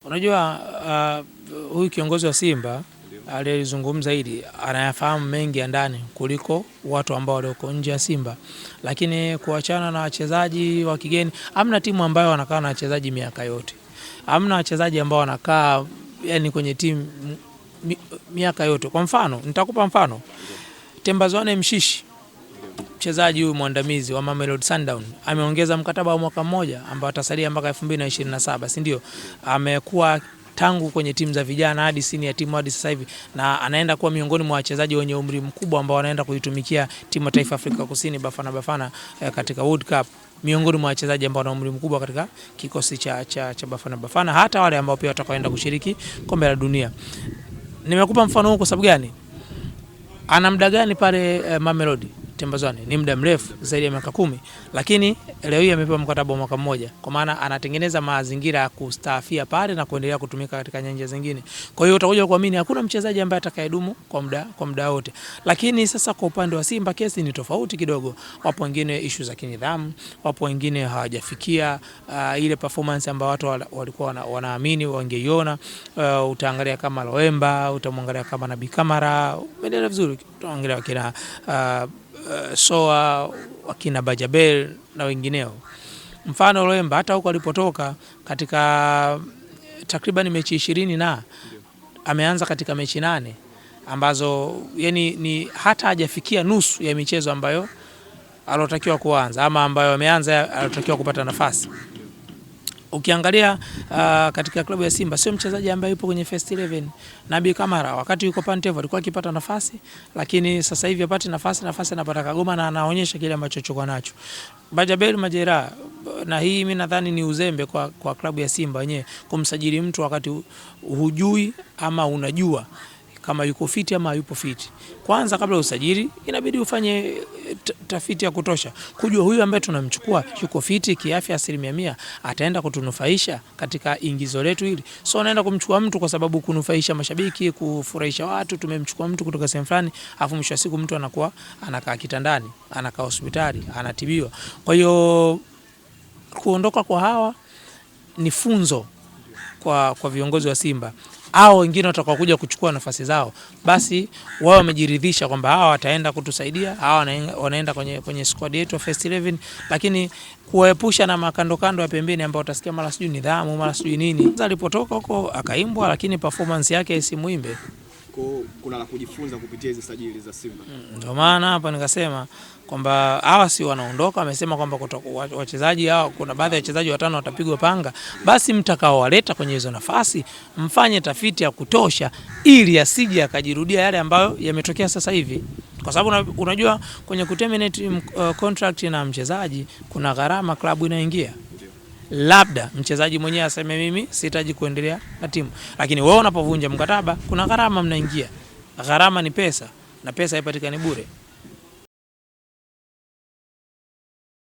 Unajua huyu kiongozi wa Simba aliyezungumza hili anayafahamu mengi ya ndani kuliko watu ambao walioko nje ya Simba. Lakini kuachana na wachezaji wa kigeni, hamna timu ambayo wanakaa na wachezaji miaka yote. Hamna wachezaji ambao wanakaa yani kwenye timu miaka yote. Kwa mfano, nitakupa mfano. Tembazwane Mshishi, mchezaji huyu mwandamizi wa Mamelodi Sundowns, ameongeza mkataba wa mwaka mmoja ambao atasalia mpaka 2027, si ndio? Amekuwa tangu kwenye timu za vijana hadi senior timu hadi sasa hivi, na anaenda kuwa miongoni mwa wachezaji wenye umri mkubwa ambao wanaenda kuitumikia timu ya taifa Afrika Kusini Bafana katika World Cup, miongoni mwa wachezaji ambao wana umri mkubwa katika kikosi cha Bafana, hata wale ambao pia watakaoenda kushiriki kombe la dunia. Nimekupa mfano huu kwa sababu gani? Ana muda gani pale Mamelodi Tembazwane? Ni muda mrefu zaidi ya miaka 10, lakini leo hii amepewa mkataba wa mwaka mmoja, kwa maana anatengeneza mazingira ya kustaafia pale na kuendelea kutumika katika nyanja zingine. Kwa hiyo utakuja kuamini hakuna mchezaji ambaye atakayedumu kwa muda wote. Lakini sasa kwa upande wa Simba kesi ni tofauti kidogo. Wapo wengine issue za kinidhamu, wapo wengine hawajafikia ile performance ambayo watu walikuwa wanaamini wangeiona. Utaangalia kama Loemba, utamwangalia kama Nabi Kamara, umeelewa vizuri. Utaangalia kina Soa, wakina Bajabel na wengineo. Mfano Loemba hata huko alipotoka katika takriban mechi 20 na ameanza katika mechi 8 ambazo yani ni hata hajafikia nusu ya michezo ambayo alotakiwa kuanza ama ambayo ameanza alotakiwa kupata nafasi. Ukiangalia katika klabu ya Simba sio mchezaji ambaye yupo kwenye first 11. Nabi Kamara wakati yuko Pantev alikuwa akipata nafasi, lakini sasa hivi hapati nafasi anapata Kagoma na anaonyesha kile ambacho choko nacho. Bajabel majeraha, na hii mimi nadhani ni uzembe kwa klabu ya Simba wenyewe kumsajili mtu wakati hujui ama unajua kama yuko fiti ama yupo fiti. Kwanza kabla usajili inabidi ufanye tafiti ya kutosha kujua huyu ambaye tunamchukua yuko fiti kiafya 100%, ataenda kutunufaisha katika ingizo letu hili. So anaenda kumchukua mtu kwa sababu kunufaisha mashabiki, kufurahisha watu, tumemchukua mtu kutoka sehemu fulani, afu mwisho wa siku mtu anakuwa anakaa kitandani, anakaa hospitali, anatibiwa. Kwa hiyo kuondoka kwa hawa ni funzo kwa viongozi wa Simba. Hao wengine watakao kuja kuchukua nafasi zao, basi wao wamejiridhisha kwamba hawa wataenda kutusaidia, hawa wanaenda kwenye squad yetu ya first 11, lakini kuwaepusha na makando kando ya pembeni ambao utasikia mara sijui nidhamu mara sijui nini. Alipotoka huko akaimbwa, lakini performance yake isimuimbe. Kuna la kujifunza kupitia hizo sajili za Simba. Ndio maana hapa nikasema kwamba hawa si wanaondoka, amesema kwamba wachezaji hao kuna baadhi ya wachezaji 5 watapigwa panga, basi mtakao waleta kwenye hizo nafasi mfanye tafiti ya kutosha ili asije akajirudia yale ambayo yametokea sasa hivi. Kwa sababu unajua kwenye kuterminate contract na mchezaji kuna gharama klabu inaingia. Labda mchezaji mwenyewe aseme mimi sitaji kuendelea na timu, lakini wewe unapovunja mkataba kuna gharama mnaingia. Gharama ni pesa, na pesa haipatikani bure.